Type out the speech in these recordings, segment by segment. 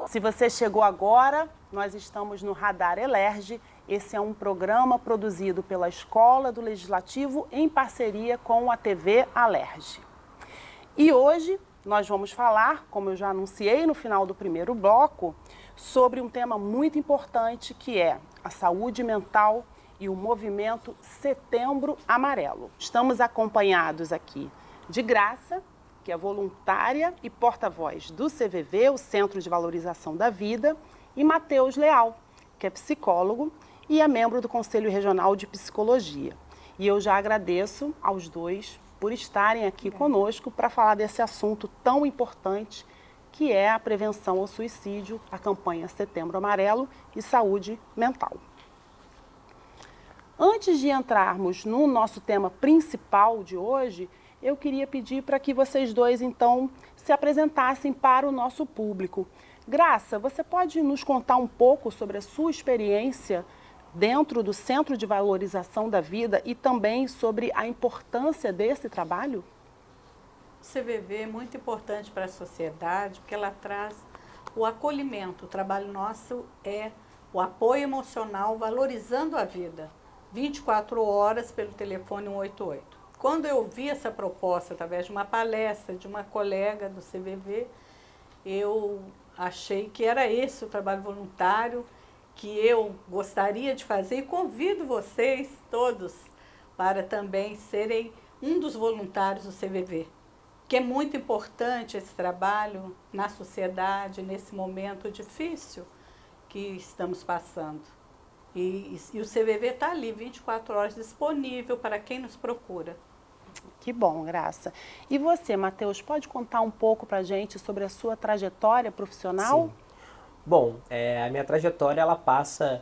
Se você chegou agora, nós estamos no Radar Elerge. Esse é um programa produzido pela Escola do Legislativo em parceria com a TV Alerj. E hoje nós vamos falar, como eu já anunciei no final do primeiro bloco, sobre um tema muito importante que é a saúde mental e o movimento Setembro Amarelo. Estamos acompanhados aqui de Graça, que é voluntária e porta-voz do CVV, o Centro de Valorização da Vida, e Matheus Leal, que é psicólogo e é membro do Conselho Regional de Psicologia. E eu já agradeço aos dois por estarem aqui conosco para falar desse assunto tão importante que é a prevenção ao suicídio, a campanha Setembro Amarelo e saúde mental. Antes de entrarmos no nosso tema principal de hoje, eu queria pedir para que vocês dois, então, se apresentassem para o nosso público. Graça, você pode nos contar um pouco sobre a sua experiência dentro do Centro de Valorização da Vida e também sobre a importância desse trabalho? O CVV é muito importante para a sociedade, porque ela traz o acolhimento. O trabalho nosso é o apoio emocional, valorizando a vida, 24 horas pelo telefone 188. Quando eu vi essa proposta através de uma palestra de uma colega do CVV, eu achei que era esse o trabalho voluntário que eu gostaria de fazer e convido vocês todos para também serem um dos voluntários do CVV, que é muito importante esse trabalho na sociedade, nesse momento difícil que estamos passando. E o CVV está ali, 24 horas, disponível para quem nos procura. Que bom, Graça. E você, Matheus, pode contar um pouco para a gente sobre a sua trajetória profissional? Sim. Bom, a minha trajetória ela passa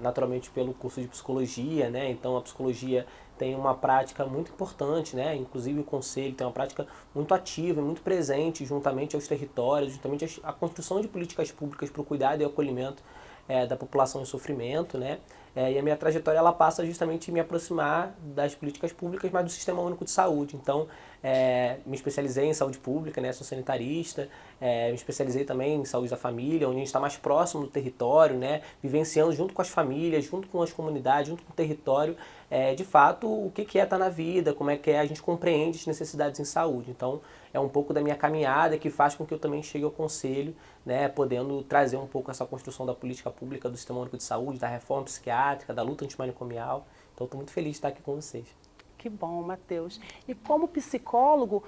naturalmente pelo curso de psicologia, né? Então a psicologia tem uma prática muito importante, né? Inclusive o conselho tem uma prática muito ativa, muito presente juntamente aos territórios, juntamente à construção de políticas públicas para o cuidado e acolhimento da população em sofrimento, né? E a minha trajetória ela passa justamente em me aproximar das políticas públicas, mas do Sistema Único de Saúde. Então, me especializei em saúde pública, né? Sou sanitarista, me especializei também em saúde da família, onde a gente está mais próximo do território, né? Vivenciando junto com as famílias, junto com as comunidades, junto com o território, de fato, o que é estar na vida, como é que a gente compreende as necessidades em saúde. Então, é um pouco da minha caminhada que faz com que eu também chegue ao conselho, né, podendo trazer um pouco essa construção da política pública do Sistema Único de Saúde, da reforma psiquiátrica, da luta antimanicomial. Então, estou muito feliz de estar aqui com vocês. Que bom, Matheus. E como psicólogo,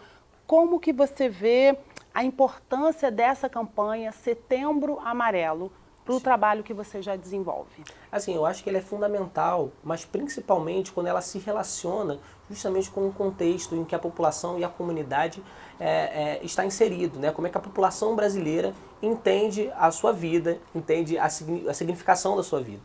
como que você vê a importância dessa campanha Setembro Amarelo para o trabalho que você já desenvolve? Assim, eu acho que ele é fundamental, mas principalmente quando ela se relaciona justamente com o contexto em que a população e a comunidade está inserido, né? Como é que a população brasileira entende a sua vida, entende a significação da sua vida.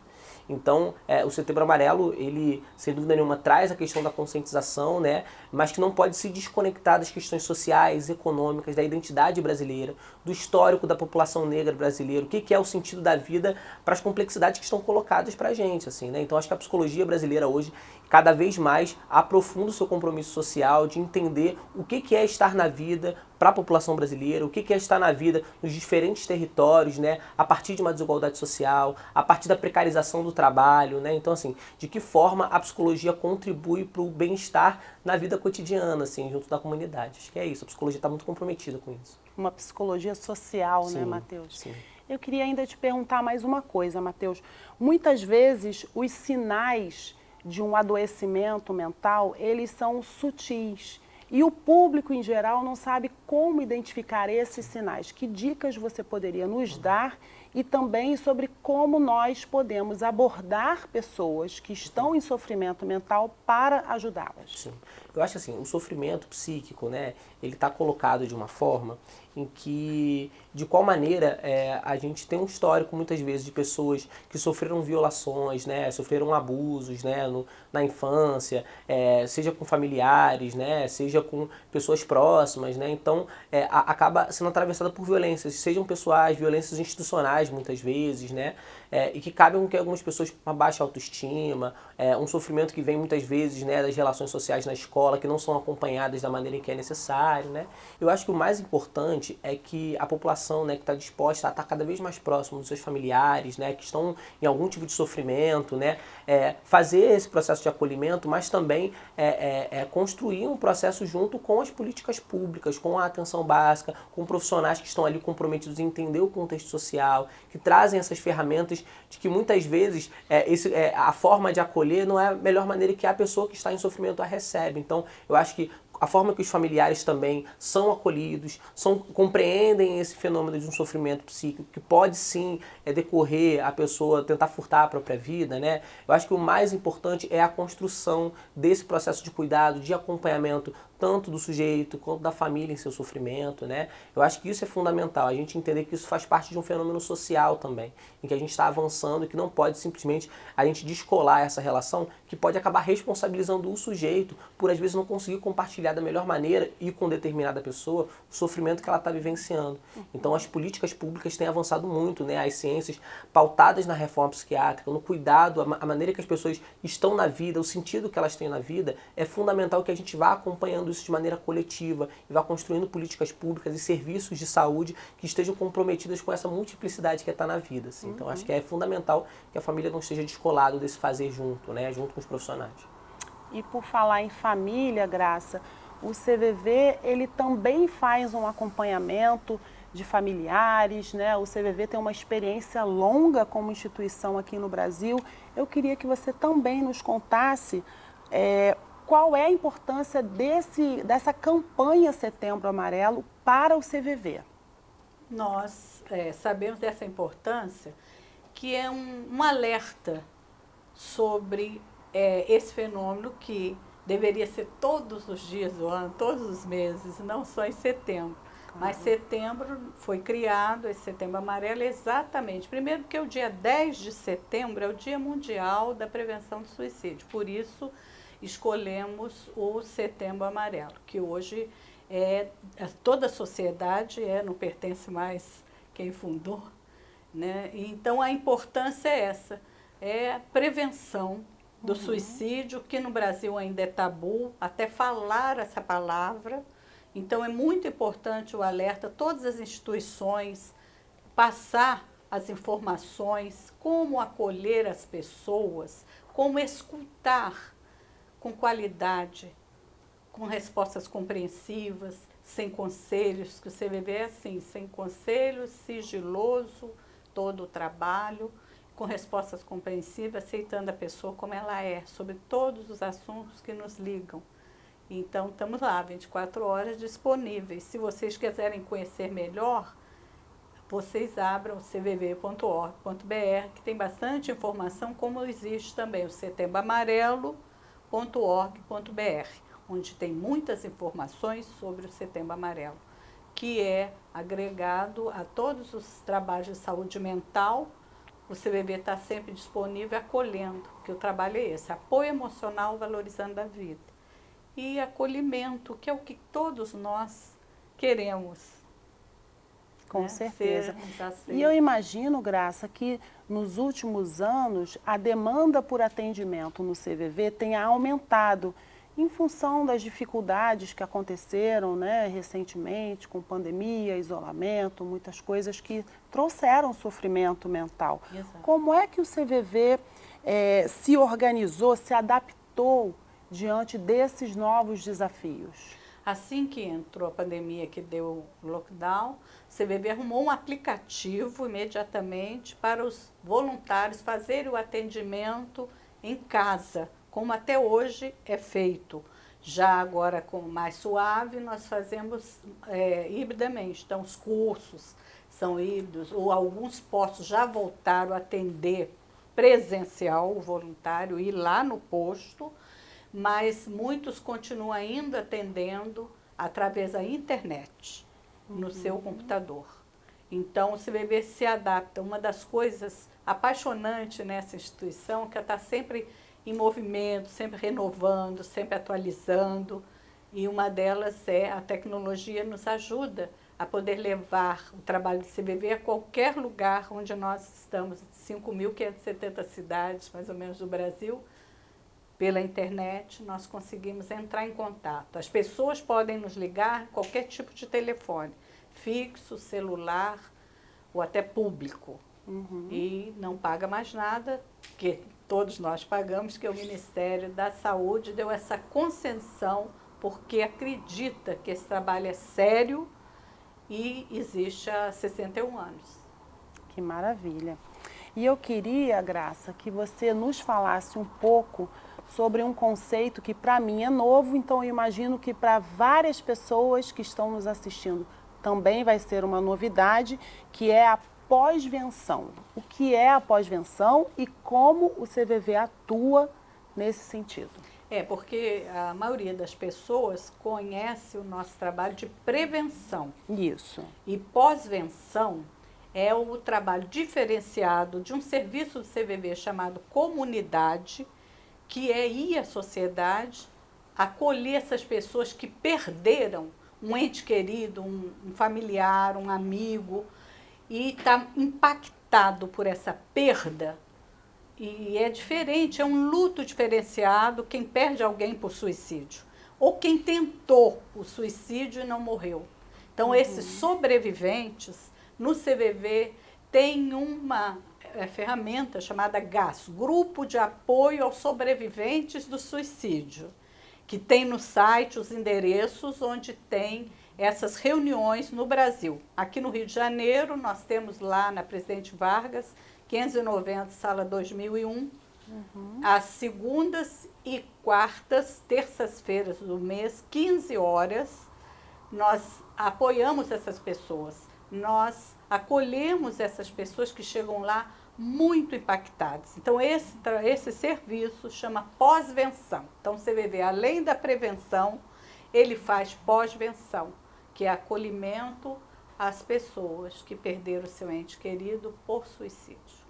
Então, o Setembro Amarelo, ele, sem dúvida nenhuma, traz a questão da conscientização, né? Mas que não pode se desconectar das questões sociais, econômicas, da identidade brasileira, do histórico da população negra brasileira, o que é o sentido da vida para as complexidades que estão colocadas para a gente, assim, né? Então, acho que a psicologia brasileira hoje, cada vez mais, aprofunda o seu compromisso social de entender o que é estar na vida para a população brasileira, o que é estar na vida nos diferentes territórios, né? A partir de uma desigualdade social, a partir da precarização do trabalho, né? Então, assim, de que forma a psicologia contribui para o bem-estar na vida cotidiana, assim, junto da comunidade. Acho que é isso, a psicologia está muito comprometida com isso. Uma psicologia social, Sim, né, Matheus? Sim. Eu queria ainda te perguntar mais uma coisa, Matheus. Muitas vezes, os sinais de um adoecimento mental, eles são sutis. E o público, em geral, não sabe como identificar esses sinais. Que dicas você poderia nos dar e também sobre como nós podemos abordar pessoas que estão em sofrimento mental para ajudá-las? Sim. Eu acho assim, o sofrimento psíquico, né, ele está colocado de uma forma em que, de qual maneira a gente tem um histórico, muitas vezes, de pessoas que sofreram violações, né, sofreram abusos, né, na infância, seja com familiares, né, seja com pessoas próximas, né, então acaba sendo atravessada por violências, sejam pessoais, violências institucionais, muitas vezes, né, e que cabem com algumas pessoas com uma baixa autoestima, um sofrimento que vem muitas vezes, né, das relações sociais na escola, que não são acompanhadas da maneira em que é necessário, né? Eu acho que o mais importante é que a população, né, que está disposta a estar cada vez mais próximo dos seus familiares, né, que estão em algum tipo de sofrimento, né, fazer esse processo de acolhimento, mas também construir um processo junto com as políticas públicas, com a atenção básica, com profissionais que estão ali comprometidos em entender o contexto social, que trazem essas ferramentas de que muitas vezes a forma de acolher não é a melhor maneira que a pessoa que está em sofrimento a recebe. Então, eu acho que a forma que os familiares também são acolhidos, compreendem esse fenômeno de um sofrimento psíquico que pode sim decorrer a pessoa tentar furtar a própria vida, né? Eu acho que o mais importante é a construção desse processo de cuidado, de acompanhamento, tanto do sujeito quanto da família em seu sofrimento, né? Eu acho que isso é fundamental, a gente entender que isso faz parte de um fenômeno social também, em que a gente está avançando e que não pode simplesmente a gente descolar essa relação, que pode acabar responsabilizando o sujeito por às vezes não conseguir compartilhar da melhor maneira e com determinada pessoa o sofrimento que ela está vivenciando. Então as políticas públicas têm avançado muito, né? As ciências pautadas na reforma psiquiátrica, no cuidado, a maneira que as pessoas estão na vida, o sentido que elas têm na vida, é fundamental que a gente vá acompanhando isso de maneira coletiva e vá construindo políticas públicas e serviços de saúde que estejam comprometidas com essa multiplicidade que está na vida. Assim. Então acho que é fundamental que a família não esteja descolada desse fazer junto, né? Junto com os profissionais. E por falar em família, Graça, o CVV ele também faz um acompanhamento de familiares, né? O CVV tem uma experiência longa como instituição aqui no Brasil. Eu queria que você também nos contasse qual é a importância dessa campanha Setembro Amarelo para o CVV. Nós sabemos dessa importância, que é um alerta sobre esse fenômeno que deveria ser todos os dias do ano, todos os meses, não só em setembro. Mas setembro foi criado, esse Setembro Amarelo, exatamente. Primeiro porque o dia 10 de setembro é o Dia Mundial da Prevenção do Suicídio. Por isso, escolhemos o Setembro Amarelo, que hoje toda a sociedade, não pertence mais quem fundou, né? Então, a importância é essa, é a prevenção do suicídio, que no Brasil ainda é tabu, até falar essa palavra. Então, é muito importante o alerta, todas as instituições, passar as informações, como acolher as pessoas, como escutar com qualidade, com respostas compreensivas, sem conselhos, que o CVV é assim, sem conselhos, sigiloso, todo o trabalho, com respostas compreensivas, aceitando a pessoa como ela é, sobre todos os assuntos que nos ligam. Então, estamos lá, 24 horas disponíveis. Se vocês quiserem conhecer melhor, vocês abram o cvv.org.br, que tem bastante informação, como existe também o setembroamarelo.org.br, onde tem muitas informações sobre o Setembro Amarelo, que é agregado a todos os trabalhos de saúde mental. O CVV está sempre disponível, acolhendo, porque o trabalho é esse, apoio emocional valorizando a vida. E acolhimento, que é o que todos nós queremos. Com certeza. Assim. E eu imagino, Graça, que nos últimos anos a demanda por atendimento no CVV tenha aumentado em função das dificuldades que aconteceram, né, recentemente, com pandemia, isolamento, muitas coisas que trouxeram sofrimento mental. Exato. Como é que o CVV se organizou, se adaptou diante desses novos desafios? Assim que entrou a pandemia, que deu o lockdown, o CVV arrumou um aplicativo imediatamente para os voluntários fazerem o atendimento em casa, como até hoje é feito. Já agora, com mais suave, nós fazemos hibridamente. Então, os cursos são híbridos, ou alguns postos já voltaram a atender presencial, o voluntário ir lá no posto, mas muitos continuam ainda atendendo através da internet, no seu computador. Então, o CVV se adapta. Uma das coisas apaixonantes nessa instituição é que ela está sempre em movimento, sempre renovando, sempre atualizando, e uma delas é a tecnologia nos ajuda a poder levar o trabalho do CVV a qualquer lugar onde nós estamos, 5.570 cidades, mais ou menos, do Brasil. Pela internet, nós conseguimos entrar em contato. As pessoas podem nos ligar qualquer tipo de telefone, fixo, celular ou até público. E não paga mais nada, que todos nós pagamos, que o Ministério da Saúde deu essa concessão porque acredita que esse trabalho é sério e existe há 61 anos. Que maravilha. E eu queria, Graça, que você nos falasse um pouco sobre um conceito que para mim é novo, então eu imagino que para várias pessoas que estão nos assistindo também vai ser uma novidade, que é a pós-venção. O que é a pós-venção e como o CVV atua nesse sentido? Porque a maioria das pessoas conhece o nosso trabalho de prevenção. Isso. E pós-venção é o trabalho diferenciado de um serviço do CVV chamado comunidade, que é ir à sociedade, acolher essas pessoas que perderam um ente querido, um familiar, um amigo, e está impactado por essa perda. E é diferente, é um luto diferenciado quem perde alguém por suicídio, ou quem tentou o suicídio e não morreu. Então, esses sobreviventes, no CVV, tem uma ferramenta chamada GAS, Grupo de Apoio aos Sobreviventes do Suicídio, que tem no site os endereços onde tem essas reuniões no Brasil. Aqui no Rio de Janeiro, nós temos lá na Presidente Vargas, 590, sala 2001, às segundas e quartas, terças-feiras do mês, 15 horas, nós apoiamos essas pessoas. Nós acolhemos essas pessoas que chegam lá muito impactadas. Então, esse serviço chama pós-venção. Então, o CVV, além da prevenção, ele faz pós-venção, que é acolhimento às pessoas que perderam seu ente querido por suicídio.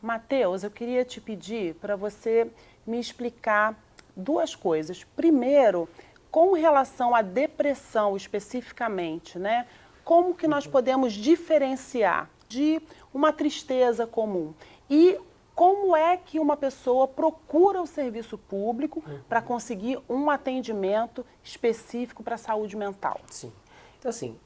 Matheus, eu queria te pedir para você me explicar duas coisas. Primeiro, com relação à depressão especificamente, né? Como que nós podemos diferenciar de uma tristeza comum? E como é que uma pessoa procura o serviço público para conseguir um atendimento específico para a saúde mental? Sim. Então, assim,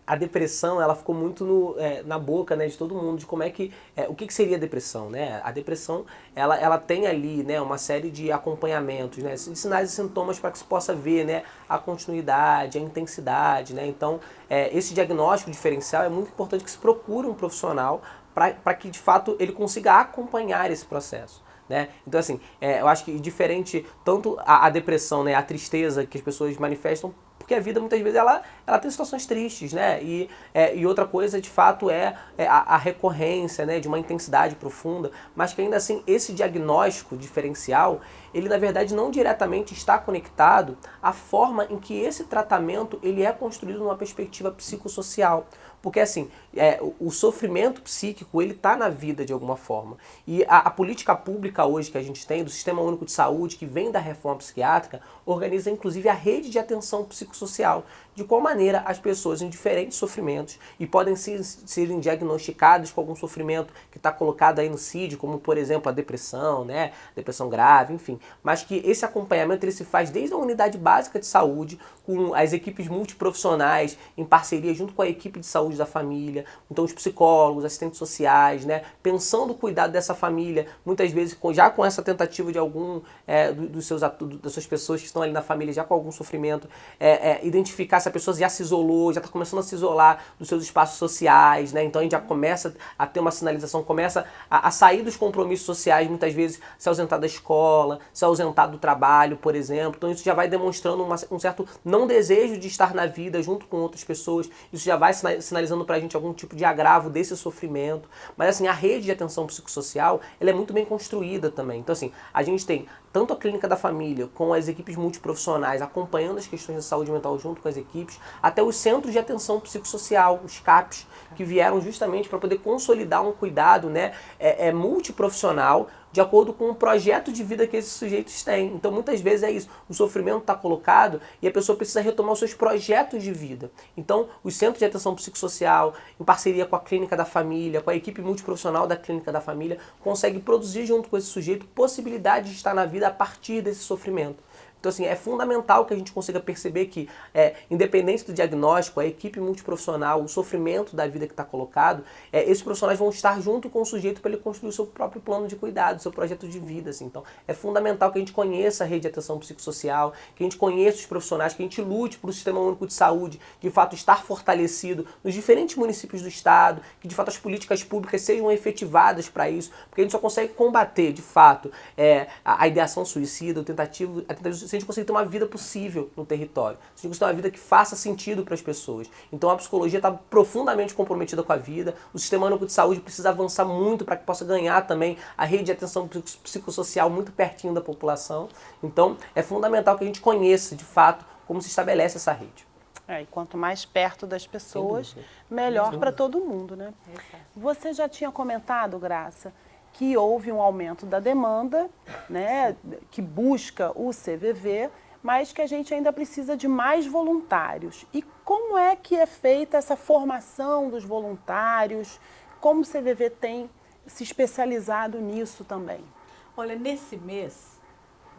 a depressão, ela ficou muito na boca, né, de todo mundo, de como é que... o que seria a depressão, né? A depressão, ela tem ali, né, uma série de acompanhamentos, né, de sinais e sintomas para que se possa ver, né, a continuidade, a intensidade, né? Então, esse diagnóstico diferencial é muito importante que se procure um profissional para que, de fato, ele consiga acompanhar esse processo. Né? Então, assim, eu acho que diferente tanto a depressão, né, a tristeza que as pessoas manifestam, porque a vida muitas vezes ela tem situações tristes, né? E outra coisa, de fato, a recorrência, né, de uma intensidade profunda, mas que ainda assim esse diagnóstico diferencial, ele na verdade não diretamente está conectado à forma em que esse tratamento ele é construído numa perspectiva psicossocial. Porque assim, o sofrimento psíquico, ele está na vida de alguma forma. E a política pública hoje que a gente tem, do Sistema Único de Saúde, que vem da reforma psiquiátrica, organiza inclusive a rede de atenção psicossocial. De qual maneira as pessoas em diferentes sofrimentos, e podem serem diagnosticadas com algum sofrimento que está colocado aí no CID, como por exemplo a depressão, né? Depressão grave, enfim. Mas que esse acompanhamento ele se faz desde a unidade básica de saúde, com as equipes multiprofissionais, em parceria junto com a equipe de saúde da família, então os psicólogos, assistentes sociais, né, pensando o cuidado dessa família, muitas vezes já com essa tentativa de algum das suas pessoas que estão ali na família, já com algum sofrimento, identificar se a pessoa já se isolou, já está começando a se isolar dos seus espaços sociais, né, então a gente já começa a ter uma sinalização, começa a sair dos compromissos sociais, muitas vezes se ausentar da escola, se ausentar do trabalho, por exemplo, então isso já vai demonstrando um certo não desejo de estar na vida junto com outras pessoas, isso já vai sinalizando pra gente algum tipo de agravo desse sofrimento. Mas assim, a rede de atenção psicossocial, ela é muito bem construída também. Então assim, a gente tem tanto a clínica da família, com as equipes multiprofissionais acompanhando as questões da saúde mental junto com as equipes, até os centros de atenção psicossocial, os CAPs, que vieram justamente para poder consolidar um cuidado, né, multiprofissional, de acordo com o projeto de vida que esses sujeitos têm. Então, muitas vezes é isso. O sofrimento está colocado e a pessoa precisa retomar os seus projetos de vida. Então, os centros de atenção psicossocial, em parceria com a clínica da família, com a equipe multiprofissional da clínica da família, consegue produzir junto com esse sujeito possibilidade de estar na vida a partir desse sofrimento. Então, assim, é fundamental que a gente consiga perceber que, independente do diagnóstico, a equipe multiprofissional, o sofrimento da vida que está colocado, esses profissionais vão estar junto com o sujeito para ele construir o seu próprio plano de cuidado, o seu projeto de vida. Assim. Então, é fundamental que a gente conheça a rede de atenção psicossocial, que a gente conheça os profissionais, que a gente lute para o Sistema Único de Saúde, de fato, estar fortalecido nos diferentes municípios do Estado, que, de fato, as políticas públicas sejam efetivadas para isso, porque a gente só consegue combater, de fato, a ideação suicida, a tentativa se a gente conseguir ter uma vida possível no território, se a gente conseguir ter uma vida que faça sentido para as pessoas. Então a psicologia está profundamente comprometida com a vida, o Sistema Único de Saúde precisa avançar muito para que possa ganhar também a rede de atenção psicossocial muito pertinho da população. Então é fundamental que a gente conheça, de fato, como se estabelece essa rede. E quanto mais perto das pessoas, melhor para todo mundo, né? Você já tinha comentado, Graça, que houve um aumento da demanda, né, que busca o CVV, mas que a gente ainda precisa de mais voluntários. E como é que é feita essa formação dos voluntários? Como o CVV tem se especializado nisso também? Olha, nesse mês,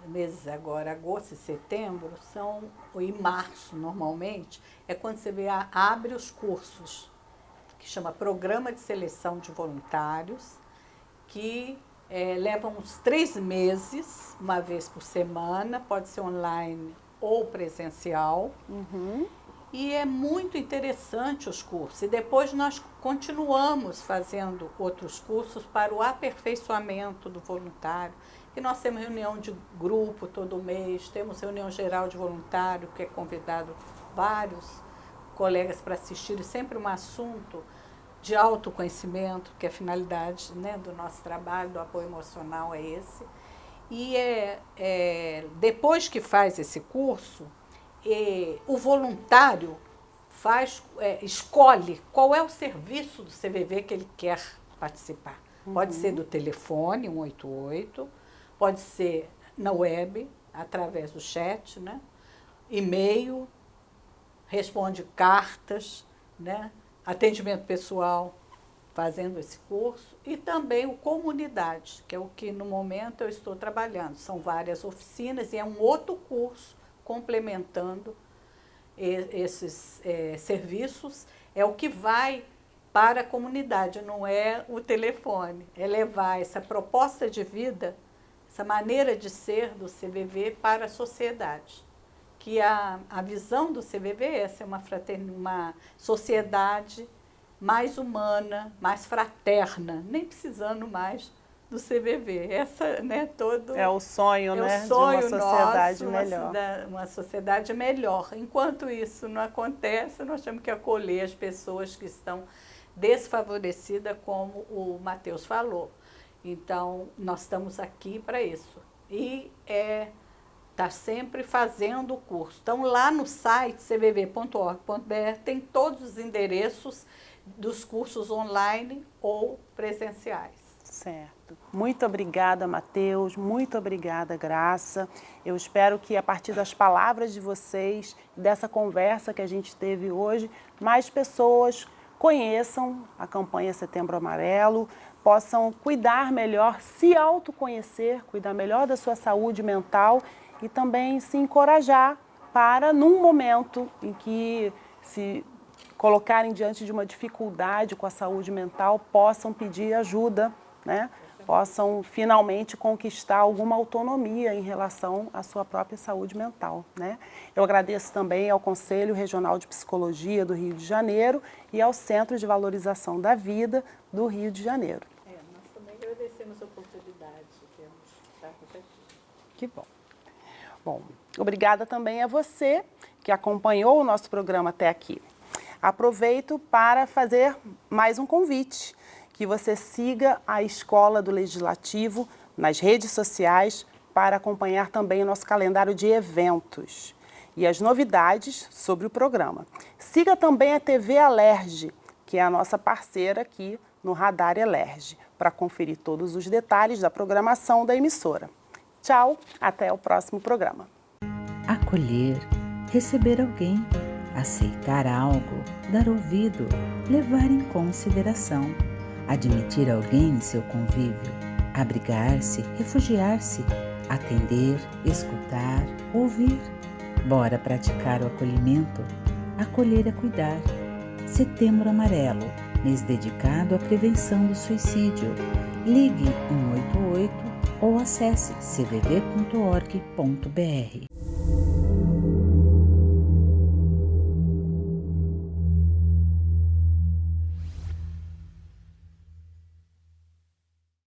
meses agora, agosto e setembro, e março normalmente, é quando você abre os cursos, que chama Programa de Seleção de Voluntários, que levam uns 3 meses, uma vez por semana, pode ser online ou presencial. E é muito interessante os cursos. E depois nós continuamos fazendo outros cursos para o aperfeiçoamento do voluntário. E nós temos reunião de grupo todo mês, temos reunião geral de voluntário, que é convidado vários colegas para assistir, sempre um assunto de autoconhecimento, que é a finalidade, né, do nosso trabalho, do apoio emocional é esse. E depois que faz esse curso, o voluntário escolhe qual é o serviço do CVV que ele quer participar. Pode ser do telefone, 188, pode ser na web, através do chat, né, e-mail, responde cartas, né, atendimento pessoal, fazendo esse curso, e também o comunidade, que é o que no momento eu estou trabalhando. São várias oficinas e é um outro curso complementando esses serviços. É o que vai para a comunidade, não é o telefone. É levar essa proposta de vida, essa maneira de ser do CVV para a sociedade. Que a visão do CVV é essa, é uma sociedade mais humana, mais fraterna, nem precisando mais do CVV. Essa, né, é o sonho, né, o sonho de uma sociedade nosso, melhor. Uma sociedade melhor. Enquanto isso não acontece, nós temos que acolher as pessoas que estão desfavorecidas, como o Matheus falou. Então, nós estamos aqui para isso. E está sempre fazendo o curso. Então, lá no site cvv.org.br tem todos os endereços dos cursos online ou presenciais. Certo. Muito obrigada, Matheus. Muito obrigada, Graça. Eu espero que, a partir das palavras de vocês, dessa conversa que a gente teve hoje, mais pessoas conheçam a campanha Setembro Amarelo, possam cuidar melhor, se autoconhecer, cuidar melhor da sua saúde mental e também se encorajar para, num momento em que se colocarem diante de uma dificuldade com a saúde mental, possam pedir ajuda, né? Possam finalmente conquistar alguma autonomia em relação à sua própria saúde mental, né? Eu agradeço também ao Conselho Regional de Psicologia do Rio de Janeiro e ao Centro de Valorização da Vida do Rio de Janeiro. Nós também agradecemos a oportunidade de estar aqui. Que bom. Bom, obrigada também a você que acompanhou o nosso programa até aqui. Aproveito para fazer mais um convite, que você siga a Escola do Legislativo nas redes sociais para acompanhar também o nosso calendário de eventos e as novidades sobre o programa. Siga também a TV Alerj, que é a nossa parceira aqui no Radar Elerge, para conferir todos os detalhes da programação da emissora. Tchau, até o próximo programa. Acolher, receber alguém, aceitar algo, dar ouvido, levar em consideração, admitir alguém em seu convívio, abrigar-se, refugiar-se, atender, escutar, ouvir. Bora praticar o acolhimento. Acolher é cuidar. Setembro Amarelo, mês dedicado à prevenção do suicídio. Ligue 188 ou acesse cvv.org.br.